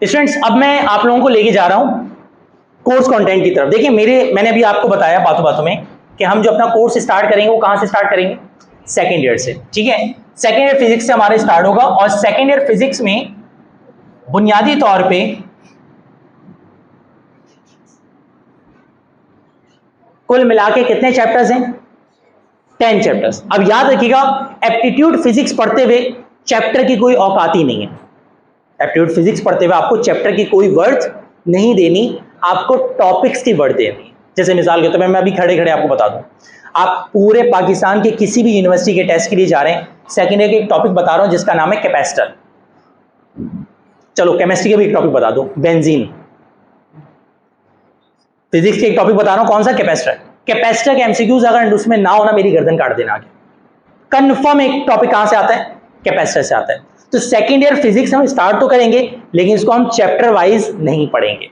Students, अब मैं आप लोगों को लेके जा रहा हूं कोर्स कंटेंट की तरफ। देखिए मैंने अभी आपको बताया बातों बातों में कि हम जो अपना कोर्स स्टार्ट करेंगे वो कहां से स्टार्ट करेंगे, सेकेंड ईयर से। ठीक है, सेकेंड ईयर फिजिक्स से हमारे स्टार्ट होगा और सेकेंड ईयर फिजिक्स में बुनियादी तौर पे कुल मिला के कितने चैप्टर्स हैं, 10 चैप्टर्स। अब याद रखिएगा, एप्टीट्यूड फिजिक्स पढ़ते हुए चैप्टर की कोई औकात ही नहीं है। एप्टीट्यूड फिजिक्स पढ़ते हुए आपको चैप्टर की कोई वर्थ नहीं देनी, आपको टॉपिक्स की वर्थ देनी। जैसे मिसाल के तौर पे मैं अभी खड़े खड़े आपको बता दूं, आप पूरे पाकिस्तान के किसी भी यूनिवर्सिटी के टेस्ट के लिए जा रहे हैं, सेकेंड ईयर के एक टॉपिक बता रहा हूं जिसका नाम है कैपेसिटर। चलो केमिस्ट्री के भी एक टॉपिक बता दो, बेंजीन। फिजिक्स के एक टॉपिक बता रहा हूं, कौन सा, कैपेसिटर। कैपेसिटर के एमसीक्यूज अगर उसमें ना होना, मेरी गर्दन काट देना आगे। कंफर्म एक टॉपिक कहां से आता है, कैपेसिटर से आता है। तो सेकेंड ईयर फिजिक्स हम स्टार्ट तो करेंगे, लेकिन इसको हम चैप्टर वाइज नहीं पढ़ेंगे।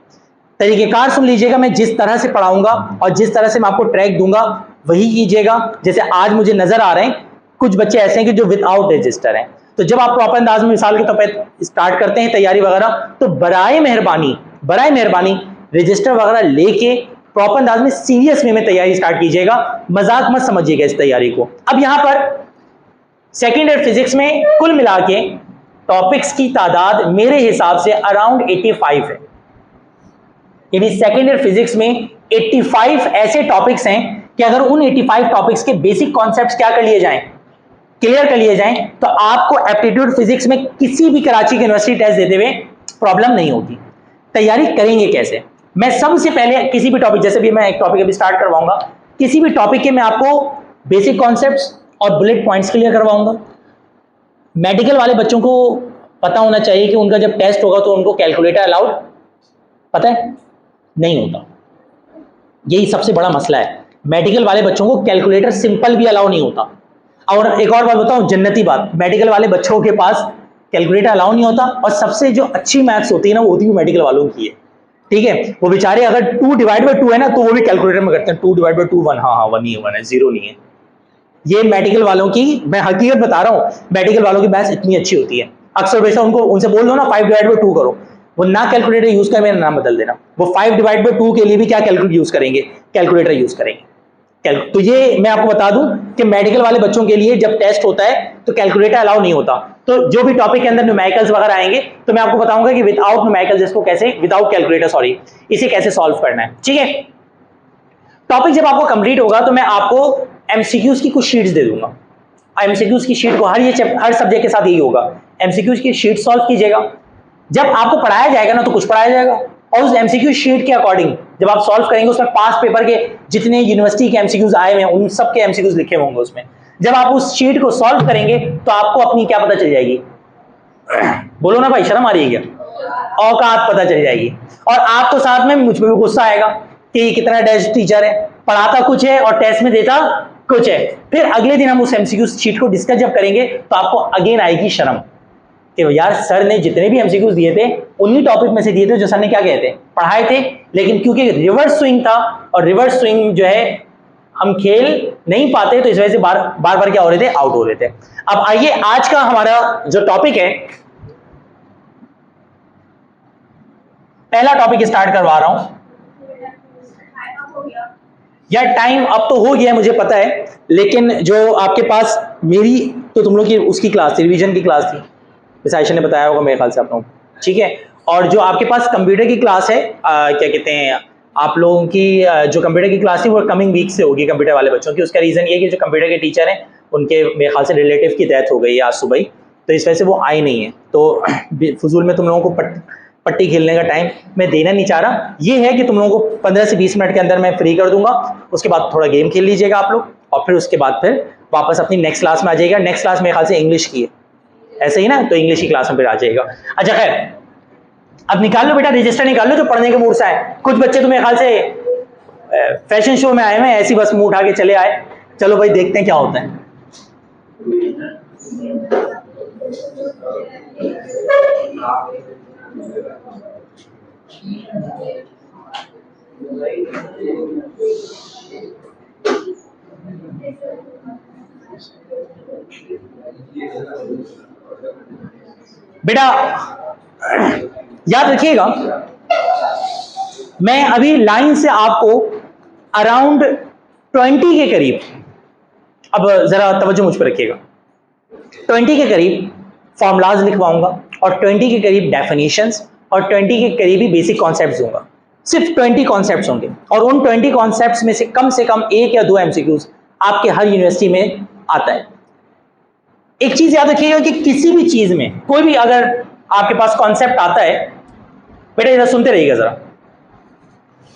तरीकेकार सुन लीजिएगा, मैं जिस तरह से पढ़ाऊंगा और जिस तरह से मैं आपको ट्रैक दूंगा वही कीजिएगा। जैसे आज मुझे नजर आ रहे हैं कुछ बच्चे ऐसे हैं कि जो विदाउट रजिस्टर हैं, तो जब आप प्रॉपर अंदाज में मिसाल के तौर पर स्टार्ट करते हैं तैयारी वगैरह, तो बराए मेहरबानी रजिस्टर वगैरह लेके प्रॉपर अंदाज में सीरियस वे में तैयारी स्टार्ट कीजिएगा, मजाक मत समझिएगा इस तैयारी को। अब यहां पर सेकेंड ईयर फिजिक्स में कुल मिला के टॉपिक्स की तादाद मेरे हिसाब से अराउंड 85 है। यानी सेकेंड ईयर फिजिक्स में 85 ऐसे टॉपिक्स हैं कि अगर उन 85 टॉपिक्स के बेसिक कॉन्सेप्ट्स क्या कर लिए जाएं, क्लियर कर लिए जाएं, तो आपको एप्टीट्यूड फिजिक्स में किसी भी कराची के यूनिवर्सिटी टेस्ट देते हुए प्रॉब्लम नहीं होगी। तैयारी करेंगे कैसे, मैं सबसे पहले किसी भी टॉपिक, जैसे भी मैं एक टॉपिक अभी स्टार्ट करवाऊंगा, किसी भी टॉपिक के मैं आपको बेसिक कॉन्सेप्ट्स और बुलेट पॉइंट्स क्लियर करवाऊंगा। मेडिकल वाले बच्चों को पता होना चाहिए कि उनका जब टेस्ट होगा तो उनको कैलकुलेटर अलाउड, पता है, नहीं होता। यही सबसे बड़ा मसला है, मेडिकल वाले बच्चों को कैलकुलेटर सिंपल भी अलाउ नहीं होता। और एक और बात बताऊं, जन्नती बात, मेडिकल वाले बच्चों के पास कैलकुलेटर अलाउ नहीं होता, और सबसे जो अच्छी मैथ्स होती है ना, वो होती है मेडिकल वालों की है। ठीक है, वो बेचारे अगर 2/2 है ना, तो वो भी कैलकुलेटर में करते हैं, 2/2 1, हाँ 1 ही है, 1 है, 0 नहीं है। ये मेडिकल वालों की, मैं हकीकत बता रहा हूं, मेडिकल वालों की मैथ्स इतनी अच्छी होती है। अक्सर वैसा उनको उनसे बोल दो ना 5/2 करो, वो ना कैलकुलेटर यूज कर, मेरा नाम बदल देना, वो 5/2 के लिए भी क्या कैलकुलेटर यूज करेंगे, कैलकुलेटर यूज करेंगे। तो ये मैं आपको बता दूं कि मेडिकल वाले बच्चों के लिए जब टेस्ट होता है तो कैलकुलेटर अलाउ नहीं होता। तो जो भी टॉपिक के अंदर न्यूमेरिकल्स वगैरह आएंगे तो मैं आपको बताऊंगा कि विदाउट न्यूमेरिकल्स इसको कैसे, विदाउट कैलकुलेटर सॉरी, इसे कैसे सॉल्व करना है। ठीक है, टॉपिक जब आपको कंप्लीट होगा तो मैं आपको एमसीक्यूज की कुछ शीट्स दे दूंगा। एमसीक्यूज की शीट को हर सब्जेक्ट के साथ यही होगा, एमसीक्यूज की शीट सॉल्व कीजिएगा। जब आपको पढ़ाया जाएगा ना तो कुछ पढ़ाया जाएगा, और उस एमसीक्यू शीट के अकॉर्डिंग जब आप सॉल्व करेंगे, उसमें पास पेपर के जितने यूनिवर्सिटी के एमसीक्यूज आए हुए हैं उन सब के एमसीक्यूज लिखे होंगे उसमें। जब आप उस शीट को सॉल्व करेंगे तो आपको अपनी क्या पता चल जाएगी, बोलो ना भाई, शर्म आ रही है क्या, औकात पता चल जाएगी। और आपको साथ में मुझ पर भी गुस्सा आएगा कि कितना टेस्ट टीचर है, पढ़ाता कुछ है और टेस्ट में देता कुछ है। फिर अगले दिन हम उस एमसीक्यू शीट को डिस्कस जब करेंगे तो आपको अगेन आएगी शर्म कि यार सर ने जितने भी एमसीक्यूज दिए थे उन्हीं टॉपिक में से दिए थे जो सर ने क्या कहते पढ़ाए थे, लेकिन क्योंकि रिवर्स स्विंग था और रिवर्स स्विंग जो है हम खेल नहीं पाते, तो इस वजह से बार बार क्या हो रहे थे, आउट हो रहे थे। अब आइए आज का हमारा जो टॉपिक है, पहला टॉपिक स्टार्ट करवा रहा हूं। यार टाइम अब तो हो गया मुझे पता है, लेकिन जो आपके पास मेरी तो तुम लोग की उसकी क्लास थी, रिवीजन की क्लास थी, विशाइशा ने बताया होगा मेरे ख्याल से आप लोगों को, ठीक है। और जो आपके पास कंप्यूटर की क्लास है, क्या कहते हैं, आप लोगों की जो कंप्यूटर की क्लास थी वो कमिंग वीक से होगी कंप्यूटर वाले बच्चों की। उसका रीजन ये है कि जो कंप्यूटर के टीचर हैं उनके मेरे ख्याल से रिलेटिव की डेथ हो गई है आज सुबह ही, तो इस वजह से वो आए नहीं है। तो फजूल में तुम लोगों को पट्टी खेलने का टाइम मैं देना नहीं चाह रहा। ये है कि तुम लोगों को 15 से 20 मिनट के अंदर मैं फ्री कर दूंगा, उसके बाद थोड़ा गेम खेल लीजिएगा आप लोग, और फिर उसके बाद फिर वापस अपनी नेक्स्ट क्लास में आ जाइएगा। नेक्स्ट क्लास मेरे ख्याल से इंग्लिश की है, ऐसे ही ना, तो इंग्लिश की क्लास में फिर आ जाएगा। अच्छा खैर, अब निकाल लो बेटा, रजिस्टर निकाल लो जो पढ़ने के मूड से आए। कुछ बच्चे तो मेरे ख्याल से फैशन शो में आए हुए, ऐसी बस मुंह उठा के चले आए। चलो भाई देखते हैं क्या होता है। बेटा याद रखिएगा, मैं अभी लाइन से आपको अराउंड 20 के करीब, अब जरा तवज्जो मुझ पर रखिएगा, 20 के करीब फॉर्मूलाज लिखवाऊंगा और 20 के करीब डेफिनेशंस और 20 के करीब ही बेसिक कॉन्सेप्ट्स दूंगा। सिर्फ 20 कॉन्सेप्ट्स होंगे और उन 20 कॉन्सेप्ट्स में से कम 1 या 2 एमसीक्यूज आपके हर यूनिवर्सिटी में आता है। एक चीज याद रखिएगा कि किसी भी चीज में कोई भी अगर आपके पास कॉन्सेप्ट आता है, बेटा इधर सुनते रहिएगा जरा,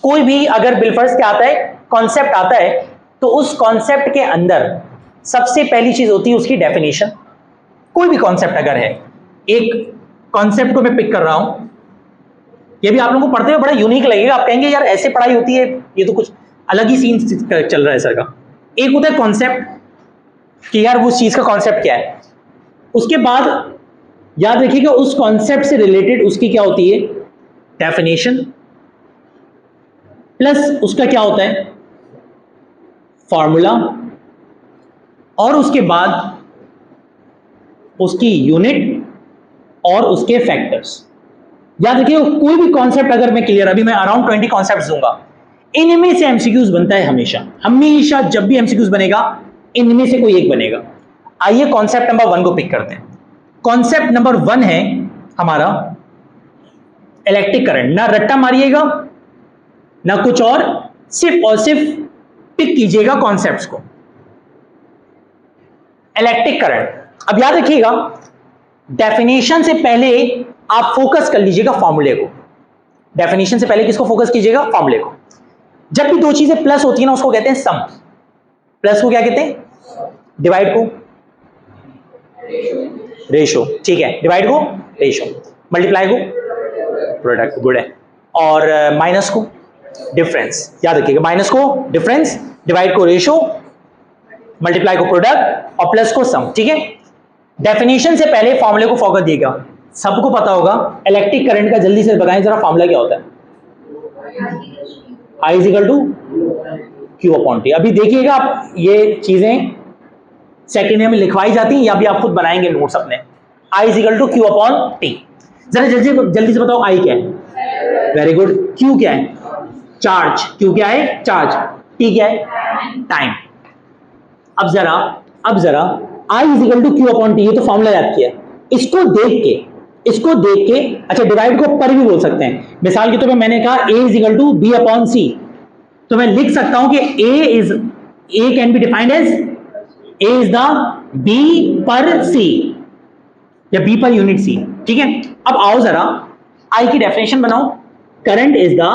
कोई भी अगर बिलफर्ज क्या आता है, कॉन्सेप्ट आता है, तो उस कॉन्सेप्ट के अंदर सबसे पहली चीज होती है उसकी डेफिनेशन। कोई भी कॉन्सेप्ट अगर है, एक कॉन्सेप्ट को मैं पिक कर रहा हूं, ये भी आप लोगों को पढ़ते हुए बड़ा यूनिक लगेगा, आप कहेंगे यार ऐसे पढ़ाई होती है, ये तो कुछ अलग ही सीन चल रहा है सर का। एक होता है कॉन्सेप्ट कि यार वो चीज का कॉन्सेप्ट क्या है, उसके बाद याद रखिएगा उस कॉन्सेप्ट से रिलेटेड उसकी क्या होती है, डेफिनेशन, प्लस उसका क्या होता है, फॉर्मूला, और उसके बाद उसकी यूनिट और उसके फैक्टर्स। याद रखिए कोई भी कॉन्सेप्ट अगर मैं क्लियर, अभी मैं अराउंड 20 कॉन्सेप्ट्स दूंगा, इनमें से एमसीक्यूज बनता है हमेशा हमेशा। जब भी एमसीक्यूज बनेगा इनमें से कोई एक बनेगा। आइए कॉन्सेप्ट नंबर 1 को पिक करते हैं। कॉन्सेप्ट नंबर 1 है हमारा इलेक्ट्रिक करंट। ना रट्टा मारिएगा ना कुछ और सिर्फ पिक कीजिएगा कॉन्सेप्ट्स को। इलेक्ट्रिक करंट, अब याद रखिएगा डेफिनेशन से पहले आप फोकस कर लीजिएगा फॉर्मूले को। डेफिनेशन से पहले किसको फोकस कीजिएगा, फॉर्मूले को। जब भी दो चीजें प्लस होती है ना उसको कहते हैं सम। प्लस को क्या कहते हैं, डिवाइड को रेशो, ठीक है, डिवाइड को रेशो, मल्टीप्लाई को प्रोडक्ट, गुड है, और माइनस को डिफरेंस। याद रखिएगा माइनस को डिफरेंस, डिवाइड को रेशो, मल्टीप्लाई को प्रोडक्ट और प्लस को सम, ठीक है। डेफिनेशन से पहले फॉर्मूले को फोकस दिएगा। सबको पता होगा इलेक्ट्रिक करंट का, जल्दी से बताएं जरा फॉर्मूला क्या होता है, I is to Q upon T. अभी देखिएगा आप, ये चीजें सेकेंड ईयर में लिखवाई जाती हैं या भी आप खुद बनाएंगे नोट्स अपने। I is to Q upon T. जरा जल्दी से बताओ I क्या है, वेरी गुड। Q क्या है, चार्ज। Q क्या है, चार्ज। T क्या है, टाइम। अब जरा I is to Q upon T, ये तो फॉर्मूला याद किया। इसको देख के अच्छा डिवाइड को पर भी बोल सकते हैं। मिसाल के तौर पे मैंने कहा A is equal to B upon C, तो मैं लिख सकता हूं कि A can be defined as A is the B पर C या B पर यूनिट C, ठीक है। अब आओ जरा I की डेफिनेशन बनाओ। Current is the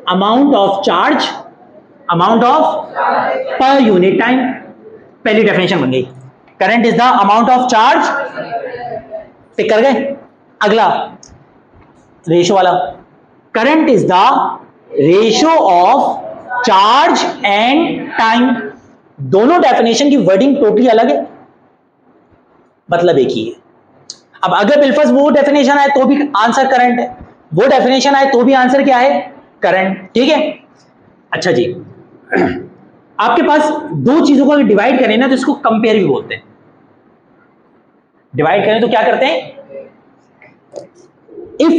amount of charge, amount of पर यूनिट टाइम। पहली डेफिनेशन बन गई, current is the amount of charge, tick कर गए। अगला रेशो वाला, current is the ratio of charge and time. दोनों डेफिनेशन की वर्डिंग टोटली अलग है, मतलब एक ही है। अब अगर बिलफर्ज वो डेफिनेशन आए तो भी आंसर करंट है, वो डेफिनेशन आए तो भी आंसर क्या है, करंट, ठीक है। अच्छा जी, आपके पास दो चीजों को डिवाइड करें ना तो इसको कंपेयर भी बोलते हैं। डिवाइड करें तो क्या करते हैं, if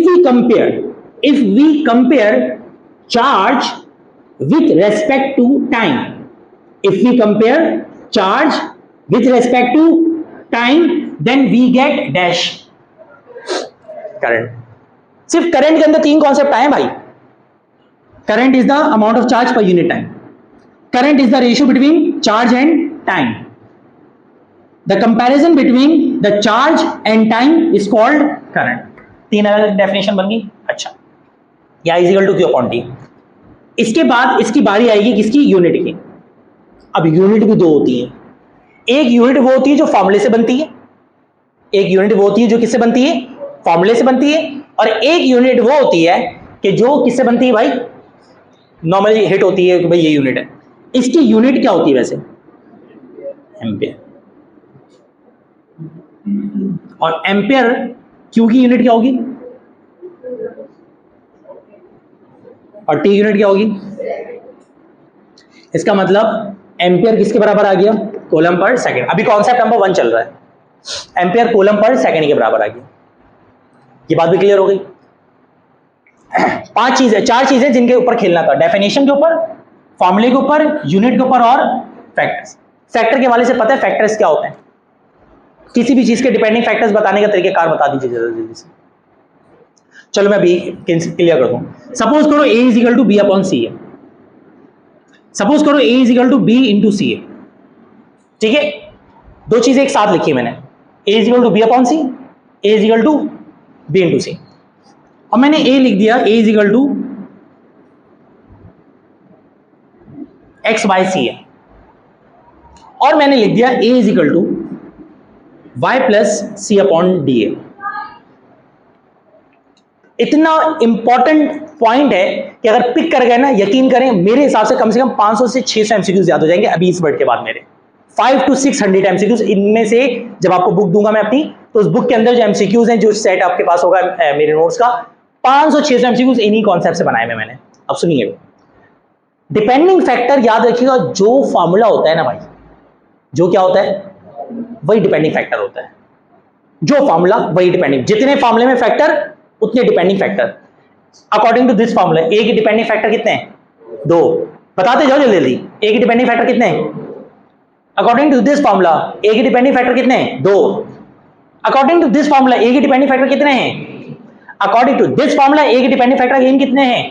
we compare charge with respect to time, if we compare charge with respect to time, then we get dash current। सिर्फ करंट के अंदर 3 कॉन्सेप्ट आए भाई। Current is the amount of charge per unit time, current is the ratio between charge and time, the comparison between the charge and time is called current. 3 अलग definition बन गई। अच्छा, या is equal to Q upon T. इसके बाद इसकी बारी आएगी किसकी, यूनिट की। अब यूनिट भी 2 होती है। एक यूनिट वो होती है जो फॉर्मूले से बनती है, एक यूनिट वो होती है जो किससे बनती है, फॉर्मूले से बनती है, और एक यूनिट वो होती है कि जो किससे बनती है भाई, नॉर्मली हिट होती है कि भाई ये यूनिट है। इसकी यूनिट क्या होती है वैसे, एम्पियर। और एम्पियर Q की यूनिट क्या होगी और T यूनिट क्या होगी। इसका मतलब एम्पियर किसके बराबर आ गया, कूलम पर सेकंड। अभी कॉन्सेप्ट नंबर 1 चल रहा है, एम्पियर कूलम पर सेकंड के बराबर आ गया। ये बात भी क्लियर हो गई। चार चीजें जिनके ऊपर खेलना था, डेफिनेशन के ऊपर, फॉर्मूले के ऊपर, यूनिट के ऊपर और फैक्टर्स। फैक्टर के वाले से पता है फैक्टर्स क्या होते हैं? किसी भी चीज के डिपेंडिंग फैक्टर्स बताने का तरीकेकार बता दीजिए जल्दी से। चलो मैं अभी क्लियर कर दूं। सपोज करो a is equal to B upon C है। सपोज करो a is equal to B into C है। ठीक है, दो चीजें एक साथ लिखी मैंने, a is equal to B upon C, a is equal to B into C. और मैंने a लिख दिया a is equal to X by C है, और मैंने लिख दिया a is equal to Y plus C upon D है। इतना इंपॉर्टेंट पॉइंट है कि अगर पिक कर गए ना, यकीन करें मेरे हिसाब से कम 500 से 600 एमसीक्यूज याद हो जाएंगे अभी इस वर्ड के बाद। मेरे 500 to 600 एमसीक्यूज, इनमें से जब आपको बुक दूंगा मैं अपनी, तो उस बुक के अंदर जो एमसीक्यूज हैं, जो सेट आपके पास होगा मेरे नोट्स का, 500-600 एमसीक्यूज इन्हीं कॉन्सेप्ट से बनाए मैंने। अब सुनिए, डिपेंडिंग फैक्टर याद रखिएगा, जो फॉर्मूला होता है ना भाई, जो क्या होता है वही डिपेंडिंग फैक्टर होता है। जो फॉर्मूला वही डिपेंडिंग, जितने फॉर्मूले में फैक्टर उतने depending factor. According to this formula A की डिपेंडिंग फैक्टर कितने हैं? 2। बताते जाओ जल्दी जल्दी, ए की डिपेंडिंग फैक्टर कितने हैं? According to this formula A की डिपेंडिंग फैक्टर कितने हैं? 2। According to this formula A की डिपेंडिंग फैक्टर कितने हैं? According to this formula A की डिपेंडिंग फैक्टर अगेन कितने हैं?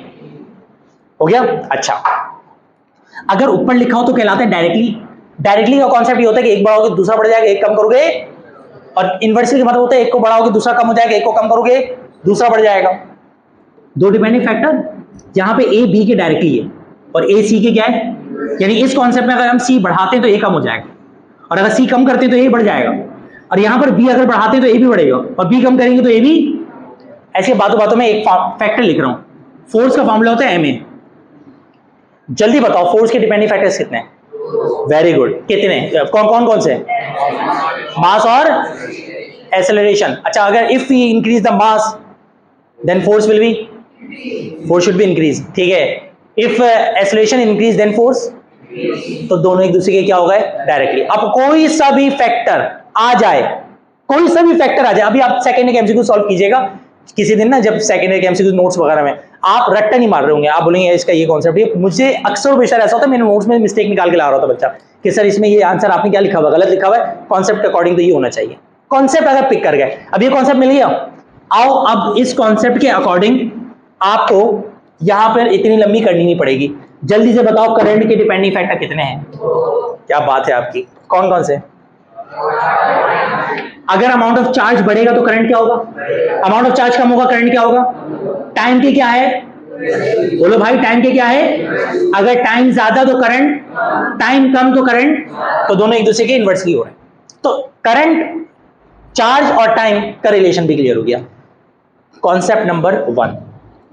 हो गया? अच्छा, अगर ऊपर लिखा हो तो कहलाता है डायरेक्टली। डायरेक्टली का कॉन्सेप्ट ये होता है कि एक बढ़ाओगे दूसरा बढ़ जाएगा, एक कम करोगे, और इनवर्सली का मतलब होता है एक को बढ़ाओगे दूसरा कम हो जाएगा, एक को कम करोगे दूसरा बढ़ जाएगा। दो डिपेंडिंग फैक्टर, यहां पे ए बी के डायरेक्टली है और ए सी के क्या है, यानी इस कॉन्सेप्ट में अगर हम सी बढ़ाते हैं तो ए कम हो जाएगा, और अगर सी कम करते हैं तो ए बढ़ जाएगा, और यहां पर बी अगर बढ़ाते हैं तो ए भी बढ़ेगा, और बी कम करेंगे तो ए भी। ऐसे बातों बातों में एक फैक्टर लिख रहा हूं। फोर्स का फॉर्मूला होता है एम ए। जल्दी बताओ फोर्स के डिपेंडिंग फैक्टर्स कितने हैं? वेरी गुड, कितने? कौन कौन से? मास और एक्सेलरेशन। अच्छा, अगर if we increase the mass then force will be, force should be increase. ठीक है, if acceleration increase then force, तो दोनों एक दूसरे के क्या हो गए? डायरेक्टली। अब कोई सा भी फैक्टर आ जाए, कोई सा भी फैक्टर आ जाए, अभी आप सेकेंड के एमसीक्यू सॉल्व कीजिएगा किसी दिन ना, जब सेकेंड ईयर के एमसीक्यू नोट्स वगैरह में आप रट्टा नहीं मार रहे होंगे, आप बोलेंगे इसका ये कॉन्सेप्ट है। मुझे अक्सर हमेशा ऐसा होता है, मेरे नोट्स में मिस्टेक निकाल के ला रहा था बच्चा कि सर इसमें ये आंसर आपने क्या लिखा हुआ, गलत लिखा हुआ है, कॉन्सेप्ट अकॉर्डिंग तो ये होना चाहिए। कॉन्सेप्ट अगर पिक कर गए, अब ये कॉन्सेप्ट मिल गया, आओ अब इस कॉन्सेप्ट के अकॉर्डिंग आपको यहां पर इतनी लंबी करनी नहीं पड़ेगी। जल्दी से बताओ करंट के डिपेंडिंग फैक्टर कितने हैं? क्या बात है आपकी, कौन कौन से? अगर अमाउंट ऑफ चार्ज बढ़ेगा तो करंट क्या होगा? अमाउंट ऑफ चार्ज कम होगा, करंट क्या होगा? टाइम के क्या है? बोलो भाई, टाइम के क्या है? अगर टाइम ज्यादा तो करंट, टाइम कम तो करंट, तो दोनों एक दूसरे के इन्वर्सली हो रहे हैं। तो करंट, चार्ज और टाइम का रिलेशन भी क्लियर हो गया। कॉन्सेप्ट नंबर 1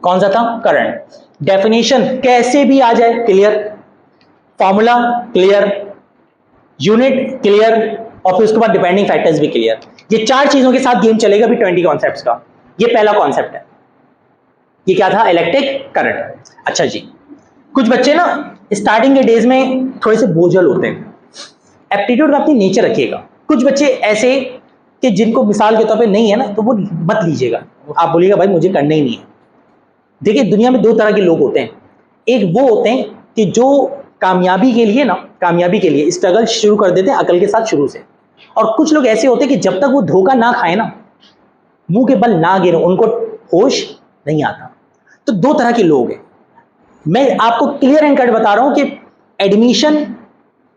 कौन सा था? करंट। डेफिनेशन कैसे भी आ जाए clear, formula clear, unit clear, और फिर उसके बाद डिपेंडिंग फैक्टर्स भी क्लियर। ये चार चीजों के साथ गेम चलेगा भी 20 कॉन्सेप्ट्स का। ये पहला कॉन्सेप्ट है। ये क्या था? Electric current. अच्छा जी, कुछ बच्चे ना स्टार्टिंग के डेज में थोड़े से बोझल होते हैं, एप्टीट्यूड में अपनी नेचर रखिएगा। कुछ बच्चे ऐसे कि जिनको मिसाल के तौर पे नहीं है ना, तो वो मत लीजिएगा, आप बोलिएगा भाई मुझे करना ही नहीं है। देखिए, दुनिया में दो तरह के लोग होते हैं। एक वो होते हैं कि जो कामयाबी के लिए ना, कामयाबी के लिए स्ट्रगल शुरू कर देते हैं अकल के साथ शुरू से, और कुछ लोग ऐसे होते हैं कि जब तक वो धोखा ना खाए ना, मुंह के बल ना गिरे, उनको होश नहीं आता। तो दो तरह के लोग हैं। मैं आपको क्लियर एंड कट बता रहा हूं कि एडमिशन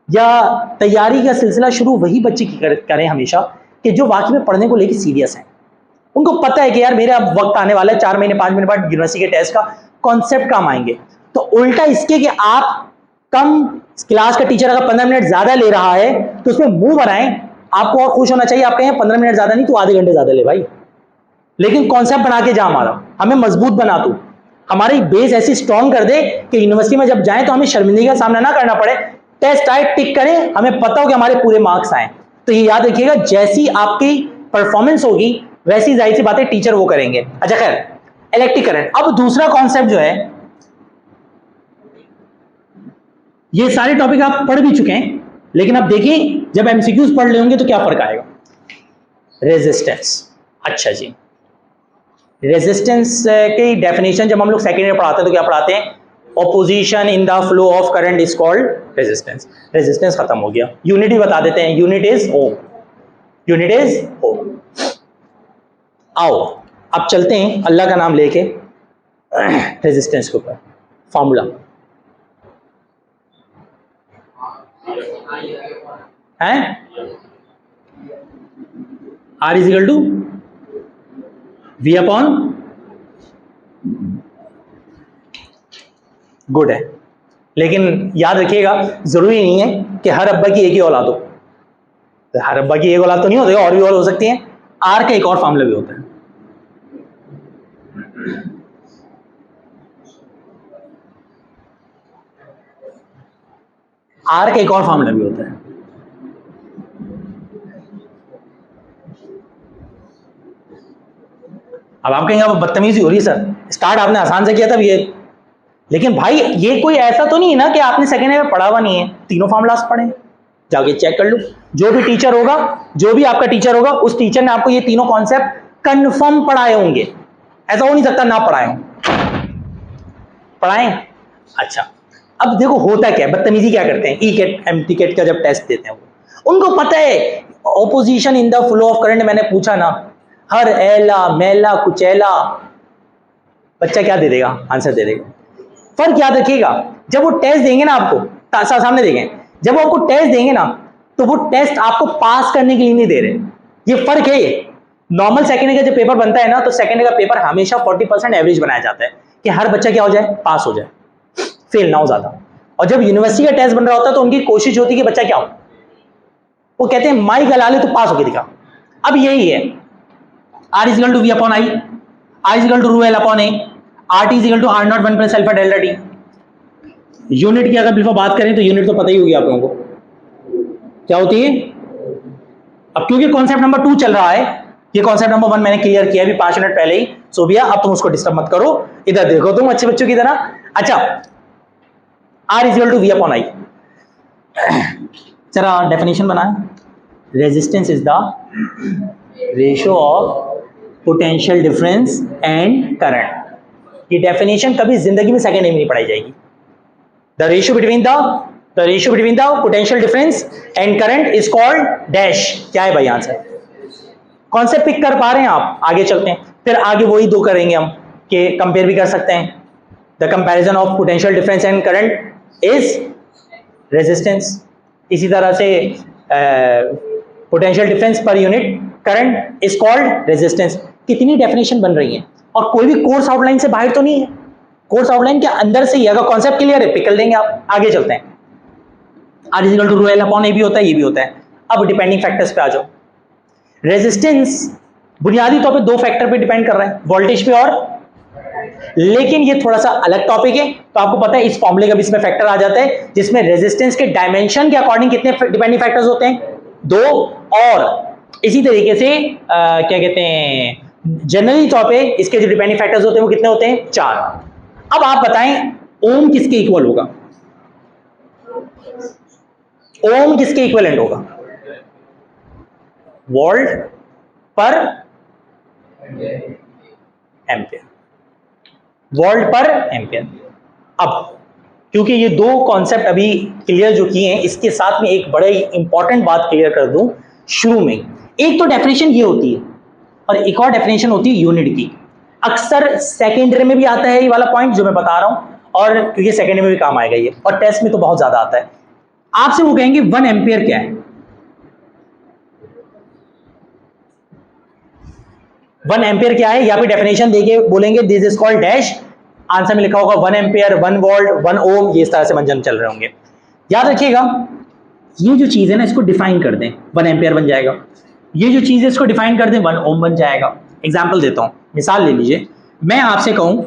या तैयारी का सिलसिला शुरू वही बच्चे की करें हमेशा कि जो वाकई में पढ़ने को लेकर सीरियस हैं। उनको पता है कि यार मेरा वक्त आने वाला है, 4 महीने 5 महीने बाद यूनिवर्सिटी के टेस्ट का कॉन्सेप्ट काम आएंगे। तो उल्टा इसके कि आप कम क्लास का टीचर अगर 15 मिनट ज्यादा ले रहा है तो उसमें मुंह बनाएं, आपको और खुश होना चाहिए। आप कहें 15 मिनट ज्यादा नहीं तो आधे घंटे ज्यादा ले भाई, लेकिन कॉन्सेप्ट बना के जा, हमारा हमें मजबूत बना, तू हमारी बेस ऐसी स्ट्रॉन्ग कर दे कि यूनिवर्सिटी में जब जाएं तो हमें शर्मिंदगी का सामना ना करना पड़े। टेस्ट आए, टिक करें, हमें पता हो कि हमारे पूरे मार्क्स आए। तो ये याद रखिएगा, जैसी आपकी परफॉर्मेंस होगी वैसी जाहिर सी बातें टीचर वो करेंगे। अच्छा खैर, इलेक्ट्रिक करंट। अब दूसरा कॉन्सेप्ट जो है, ये सारे टॉपिक आप पढ़ भी चुके हैं, लेकिन अब देखिए जब एमसीक्यूज पढ़ ले होंगे तो क्या फर्क आएगा। रेजिस्टेंस। अच्छा जी, रेजिस्टेंस की डेफिनेशन जब हम लोग सेकेंड ईयर पढ़ाते हैं तो क्या पढ़ाते हैं? Opposition in the flow of current is called resistance. Resistance खत्म हो गया, यूनिट ही बता देते हैं, unit is ohm. Unit is ohm. आओ अब चलते हैं अल्लाह का नाम लेके रेजिस्टेंस के ऊपर। फॉर्मूला है R is equal to V upon, good है, लेकिन याद रखिएगा जरूरी नहीं है कि हर अब्बा की एक ही औलाद हो। तो हर अब्बा की एक औलाद तो नहीं होती, और भी और हो सकती है। आर का एक और फार्मूला भी होता है। आर का एक और फार्मूला भी होता है। अब आप कहेंगे अब बदतमीजी हो रही है सर, स्टार्ट आपने आसान से किया था ये, लेकिन भाई ये कोई ऐसा तो नहीं है ना कि आपने सेकेंड ईयर में पढ़ा हुआ नहीं है। तीनों फार्मूलास पढ़े, जाके चेक कर लो। जो भी टीचर होगा, जो भी आपका टीचर होगा, उस टीचर ने आपको ये तीनों कॉन्सेप्ट कंफर्म पढ़ाए होंगे। ऐसा हो नहीं सकता ना पढ़ाए हो। पढ़ाएं? अच्छा, अब देखो होता क्या है, बदतमीजी क्या करते हैं, ई कैट एमटी कैट का जब टेस्ट देते हैं वो, उनको पता है opposition in the flow of current. मैंने पूछा ना, हर एला मैला कुचैला, बच्चा क्या दे देगा? आंसर दे देगा। फर्क याद रखिएगा, जब वो टेस्ट देंगे ना आपको, सामने देखें, जब वो आपको टेस्ट देंगे ना, तो वो टेस्ट आपको पास करने के लिए नहीं दे रहे। ये फर्क है। ये नॉर्मल सेकेंड का जब पेपर बनता है ना, तो सेकेंड का पेपर हमेशा 40% एवरेज बनाया जाता है कि हर बच्चा क्या हो जाए, पास हो जाए, फेल ना हो ज्यादा। और जब यूनिवर्सिटी का टेस्ट बन रहा होता है तो उनकी कोशिश होती है कि बच्चा क्या हो, वो कहते हैं माई गला ले तो पास होके दिखा। अब यही है, R is equal to V upon I, I is equal to rho L upon A, RT is equal to R naught 1 plus alpha delta T। Unit की अगर बिल्कुल बात करें तो यूनिट तो पता ही होगी आप लोगों को क्या होती है। अब क्योंकि कॉन्सेप्ट नंबर 2 चल रहा है, ये कॉन्सेप्ट नंबर 1 मैंने क्लियर किया अभी 5 मिनट पहले ही, सो भैया अब तुम उसको डिस्टर्ब मत करो, इधर देखो तुम अच्छे बच्चों की तरह। अच्छा, R is equal to V upon I, जरा डेफिनेशन बनाए। Resistance is the ratio of potential difference and current. ये डेफिनेशन कभी जिंदगी में सेकंड में नहीं पढ़ाई जाएगी। The ratio between the potential difference and current is called dash. क्या है भाई आंसर? कॉन्सेप्ट पिक कर पा रहे हैं आप? आगे चलते हैं, फिर आगे वही दो करेंगे हम कि कंपेयर भी कर सकते हैं। The comparison of potential difference and current is resistance. इसी तरह से potential difference per unit current is called resistance. कितनी डेफिनेशन बन रही है, और कोई भी कोर्स आउटलाइन से बाहर तो नहीं है, कोर्स आउटलाइन के अंदर से ही। अगर कॉन्सेप्ट क्लियर है, पिक कर लेंगे आप। आगे चलते हैं। R is equal to rho L upon A भी होता है, ये भी होता है। अब डिपेंडिंग फैक्टर्स पे आ जाओ। रेजिस्टेंस बुनियादी तौर पे दो फैक्टर पे डिपेंड कर रहा है, वोल्टेज पे और, लेकिन ये थोड़ा सा अलग टॉपिक है। तो आपको पता है इस फॉर्मूले का भी इसमें फैक्टर आ जाता है, जिसमें रेजिस्टेंस के डायमेंशन के अकॉर्डिंग कितने डिपेंडिंग फैक्टर्स होते हैं? 2। और इसी तरीके से क्या कहते हैं, जनरली तौर पे इसके जो डिपेंडिंग फैक्टर्स होते हैं वो कितने होते हैं? 4। अब आप बताएं ओम किसके इक्वल होगा? ओम किसके इक्विवेलेंट होगा? वोल्ट पर एम्पियर। वोल्ट पर एम्पियर। अब क्योंकि ये दो कॉन्सेप्ट अभी क्लियर जो किए हैं, इसके साथ में एक बड़े इंपॉर्टेंट बात क्लियर कर दूं शुरू में। एक तो डेफिनेशन ये होती है, और एक और डेफिनेशन होती है यूनिट की। अक्सर सेकेंडरी में भी आता है ये वाला पॉइंट जो मैं बता रहा हूं, और क्योंकि सेकेंडरी में भी काम आएगा ये, और टेस्ट में तो बहुत ज्यादा आता है। आपसे वो कहेंगे 1 एम्पियर क्या है? 1 एम्पियर क्या है? यहाँ पे डेफिनेशन देके बोलेंगे this is called dash. Answer में लिखा होगा 1 एम्पियर, 1 वोल्ट, 1 ओम। ये इस तरह से मंजन चल रहे होंगे। याद रखिएगा, ये जो चीज है ना, इसको डिफाइन कर दें, 1 एम्पियर बन जाएगा। ये जो चीज है इसको डिफाइन कर दें, 1 ओम बन जाएगा। एग्जाम्पल देता हूं, मिसाल ले लीजिए। मैं आपसे कहूं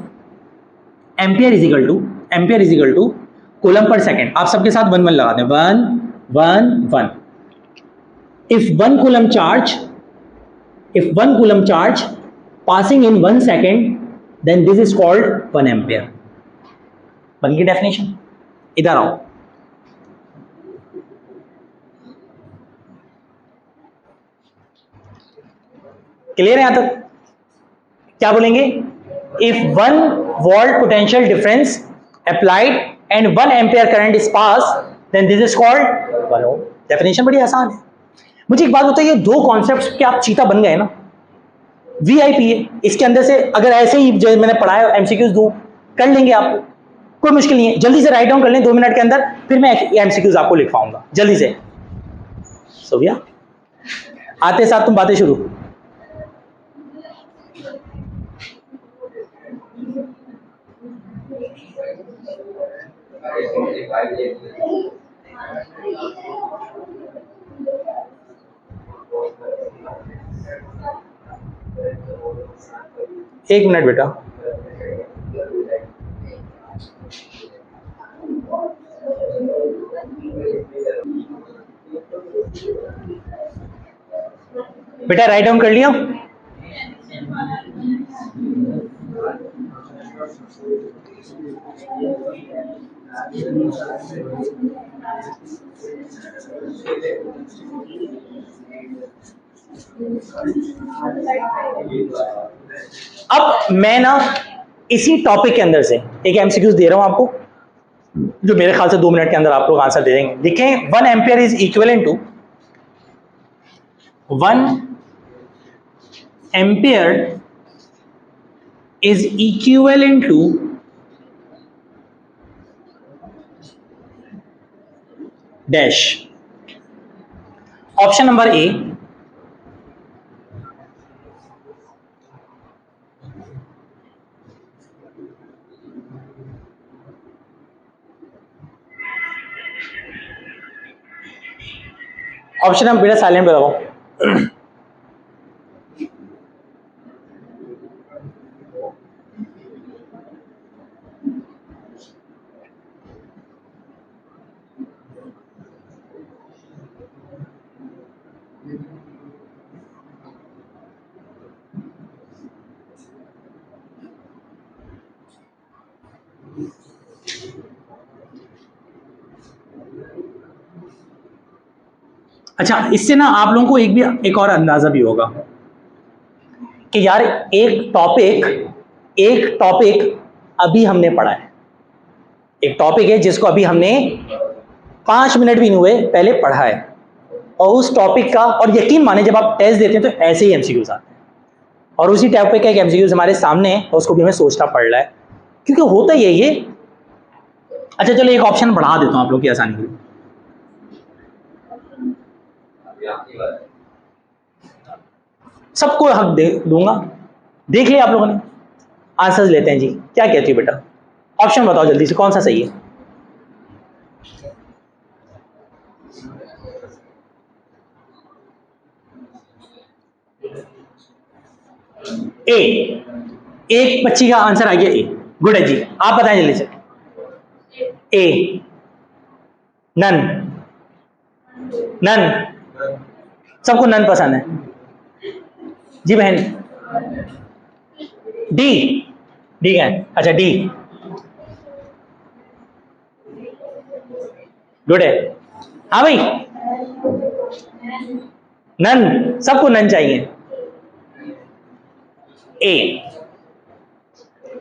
ampere is equal to coulomb per second. आप सबके साथ 1 1 लगा दें, 1 1 1। If 1 coulomb charge passing in 1 second, then this is called 1 ampere। बन गई डेफिनेशन। इधर आओ, क्लियर है यहां तक? क्या बोलेंगे? If 1 volt potential difference applied and 1 ampere current is pass then this is called 1 ohm. Definition बड़ी आसान है। मुझे एक बात बताइए, दो कॉन्सेप्ट्स के आप चीता बन गए ना, वीआईपी है, इसके अंदर से अगर ऐसे ही जो मैंने पढ़ाया एमसीक्यूज दूं कर लेंगे आप, कोई मुश्किल नहीं है। जल्दी से राइट डाउन कर लें 2 मिनट के अंदर, फिर मैं एमसीक्यूज आपको लिखवाऊंगा जल्दी से। सो भैया आते साथ तुम बातें शुरू। एक मिनट बेटा, बेटा राइट डाउन कर लिया? अब मैं ना इसी टॉपिक के अंदर से एक एमसीक्यूज दे रहा हूं आपको, जो मेरे ख्याल से 2 मिनट के अंदर आप लोग आंसर दे देंगे। देखें, 1 ampere is equivalent to 1 ampere is equivalent to dash. Option number A, option हम बेटा साइलेंट पे लगाओ। अच्छा, इससे ना आप लोगों को एक और अंदाजा भी होगा कि यार एक टॉपिक अभी हमने पढ़ा है, एक टॉपिक है जिसको अभी हमने 5 मिनट भी नहीं हुए पहले पढ़ा है, और उस टॉपिक का, और यकीन माने जब आप टेस्ट देते हैं तो ऐसे ही एमसीक्यूज आते हैं, और उसी टॉपिक का एक एमसीक्यूज हमारे सामने है और उसको भी हमें सोचना पड़ रहा है, क्योंकि होता ही है ये। अच्छा चलो एक ऑप्शन बढ़ा देता हूं आप लोग की आसानी के लिए। सबको हक दूंगा, देख लिया आप लोगों ने, आंसर्स लेते हैं जी। क्या कहती है बेटा, ऑप्शन बताओ जल्दी से, कौन सा सही है? ए, एक बच्ची का आंसर आ गया ए, गुड है जी। आप बताएं जल्दी से। ए, नन, सबको नन पसंद है जी बहन। डी है, अच्छा डी गुड है। हाँ भाई, नन, सबको नन चाहिए। ए,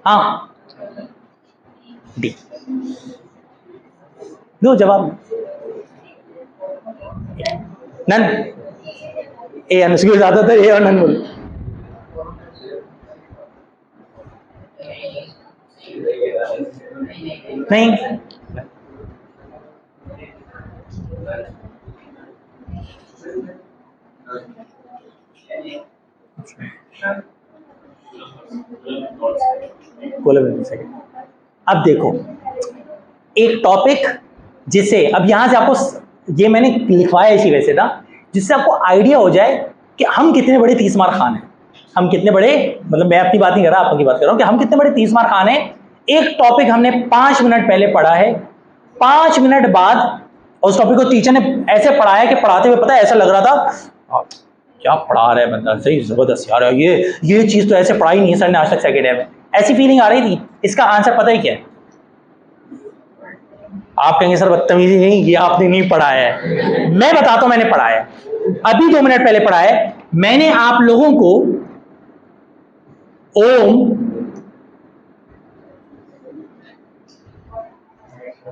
हाँ डी, दो जवाब। नन, ए अनुष्का ज्यादातर ए और नन बोल। नहीं, अब देखो एक टॉपिक जिसे अब यहां से आपको, ये मैंने लिखवाया इसी वजह से था जिससे आपको आइडिया हो जाए कि हम कितने बड़े 30 मार खान हैं, हम कितने बड़े, मतलब मैं अपनी बात नहीं कर रहा, आपकी बात कर रहा हूं कि हम कितने बड़े 30 मार खान हैं। एक टॉपिक हमने 5 मिनट पहले पढ़ा है, 5 मिनट बाद उस टॉपिक को टीचर ने ऐसे पढ़ाया कि पढ़ाते हुए पता है ऐसा लग रहा था क्या पढ़ा रहा है बंदा, सही जबरदस्त यार, ये चीज तो ऐसे पढ़ाई नहीं है सर ने आज तक सेकेंड ईयर में, ऐसी फीलिंग आ रही थी। इसका आंसर पता ही क्या है? आप कहेंगे सर बदतमीजी नहीं, ये आपने नहीं पढ़ा है। मैं बताता हूं मैंने पढ़ा है, अभी 2 मिनट पहले पढ़ा है मैंने। आप लोगों को ओम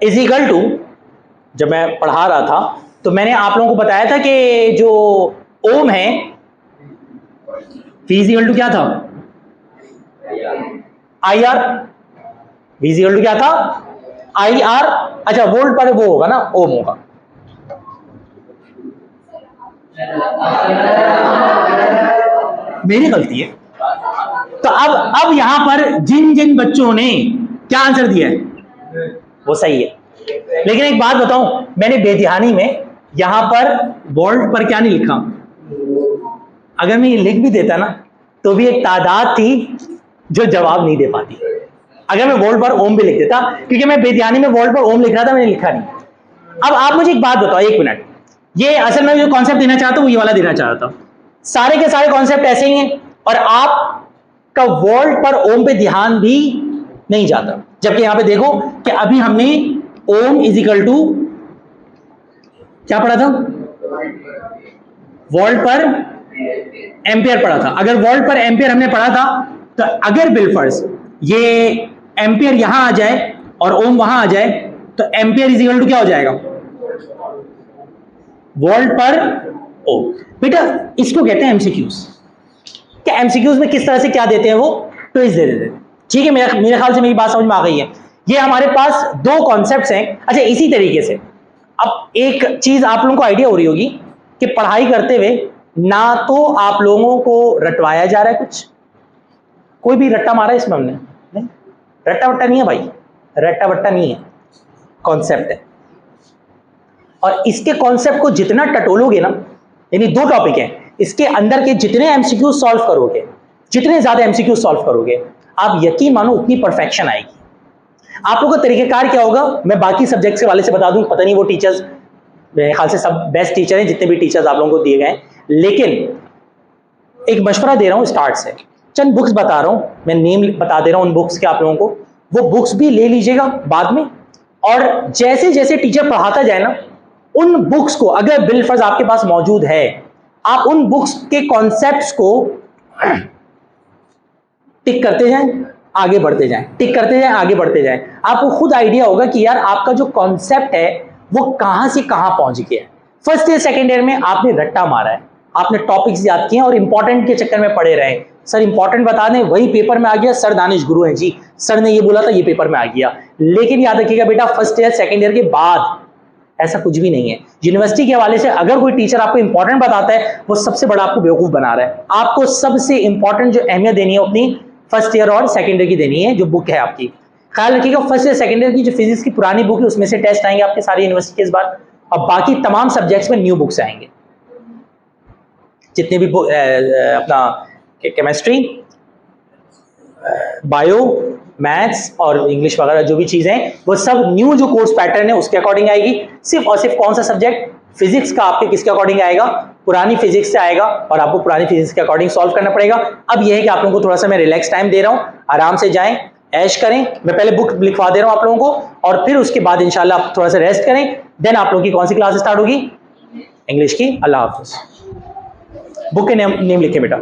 इज इक्वल टू, जब मैं पढ़ा रहा था तो मैंने आप लोगों को बताया था कि जो ओम है V इज इक्वल टू क्या था, I R. V is equal to क्या था, आई आर। अच्छा वोल्ट पर वो होगा ना, ओम होगा। मेरी गलती है। तो अब यहां पर जिन जिन बच्चों ने क्या आंसर दिया है वो सही है, लेकिन एक बात बताऊं, मैंने बेध्यानी में यहां पर वोल्ट पर क्या नहीं लिखा। अगर मैं ये लिख भी देता ना तो भी एक तादाद थी जो जवाब नहीं दे पाती। अगर मैं वोल्ट पर ओम भी लिख देता, क्योंकि मैं बेध्यानी में वोल्ट पर ओम लिख रहा था, मैंने लिखा नहीं। अब आप मुझे एक बात बताओ, एक मिनट, ये असल में जो कॉन्सेप्ट देना चाहता हूं वो ये वाला देना चाहता हूं। सारे के सारे कॉन्सेप्ट ऐसे ही हैं और आपका वोल्ट पर ओम पे ध्यान भी नहीं जाता। जबकि यहां पे देखो कि अभी हमने ओम इज इक्वल टू क्या पढ़ा था, वोल्ट पर एम्पियर पढ़ा था। अगर वोल्ट पर एम्पियर हमने पढ़ा था तो अगर बिलफर्ज ये एम्पियर यहां आ जाए और ओम वहां आ जाए तो एम्पियर इज इक्वल टू क्या हो जाएगा, वोल्ट पर ओम। बेटा इसको कहते हैं एमसीक्यूज। क्या एमसीक्यूज में किस तरह से क्या देते हैं वो ट्विस्ट दे देते हैं। ठीक है, मेरे ख्याल से मेरी बात समझ में आ गई है। ये हमारे पास दो कॉन्सेप्ट्स हैं। अच्छा इसी तरीके से अब एक चीज आप लोगों को आइडिया हो रही होगी कि पढ़ाई करते हुए ना तो आप लोगों को रटवाया जा रहा है, कुछ कोई भी रट्टा मारा है इसमें हमने नहीं, रट्टा वट्टा नहीं है भाई, रट्टा वट्टा नहीं है, कॉन्सेप्ट है। और इसके कॉन्सेप्ट को जितना टटोलोगे ना, यानी दो टॉपिक हैं, इसके अंदर के जितने एमसीक्यू सॉल्व करोगे, जितने ज्यादा एमसीक्यू सॉल्व करोगे, आप यकीन मानो उतनी परफेक्शन आएगी। आप लोगों का तरीकेकार क्या होगा मैं बाकी सब्जेक्ट्स के वाले से बता दूं, पता नहीं वो टीचर्स मेरे ख्याल से सब बेस्ट टीचर हैं जितने भी टीचर्स आप लोगों को दिए गए, लेकिन एक मशवरा दे रहा हूं स्टार्ट से, चंद बुक्स बता रहा हूं, मैं नेम बता दे रहा हूं उन बुक्स के आप लोगों को, वो बुक्स भी ले लीजिएगा बाद में। और जैसे जैसे टीचर पढ़ाता जाए ना, उन बुक्स को अगर बिलफर्ज आपके पास मौजूद है, आप उन बुक्स के कॉन्सेप्ट्स को टिक करते जाएं, आगे बढ़ते जाएं, टिक करते जाएं, आगे बढ़ते जाएं। आपको खुद आइडिया होगा कि यार आपका जो कॉन्सेप्ट है वो कहां से कहां पहुंच गया है। फर्स्ट ईयर सेकेंड ईयर में आपने रट्टा मारा है, आपने टॉपिक्स याद किए और इंपॉर्टेंट के चक्कर में पड़े रहे, सर इंपॉर्टेंट बता दें वही पेपर में आ गया, सर दानिश गुरु हैं जी, सर ने ये बोला था ये पेपर में आ गया। लेकिन याद रखिएगा बेटा, फर्स्ट ईयर सेकेंड ईयर के बाद ऐसा कुछ भी नहीं है। यूनिवर्सिटी के हवाले से अगर कोई टीचर आपको इंपॉर्टेंट बताता है, वो सबसे बड़ा आपको बेवकूफ बना रहा है। आपको सबसे इंपॉर्टेंट जो अहमियत देनी है अपनी फर्स्ट ईयर और सेकेंड ईयर की देनी है, जो बुक है आपकी। ख्याल रखिएगा फर्स्ट ईयर सेकेंड ईयर की जो फिजिक्स की पुरानी बुक है उसमें से टेस्ट आएंगे आपके सारी यूनिवर्सिटी के इस बार, और बाकी तमाम सब्जेक्ट्स में न्यू बुक्स आएंगे। जितने भी अपना केमिस्ट्री, बायो, मैथ्स और इंग्लिश वगैरह जो भी चीजें हैं वो सब न्यू जो कोर्स पैटर्न है उसके अकॉर्डिंग आएगी। सिर्फ और सिर्फ कौन सा सब्जेक्ट, फिजिक्स का आपके किसके अकॉर्डिंग आएगा, पुरानी फिजिक्स से आएगा, और आपको पुरानी फिजिक्स के अकॉर्डिंग सॉल्व करना पड़ेगा। अब यह है कि आप लोगों को थोड़ा सा मैं रिलैक्स टाइम दे रहा हूं, आराम से जाएं, ऐश करें। मैं पहले बुक लिखवा दे रहा हूं आप लोगों को, और फिर उसके बाद इंशाल्लाह आप थोड़ा सा रेस्ट करें। देन आप लोगों की कौन सी क्लास स्टार्ट होगी, इंग्लिश की। अल्लाह हाफिज। बुक के नेम लिखे बेटा।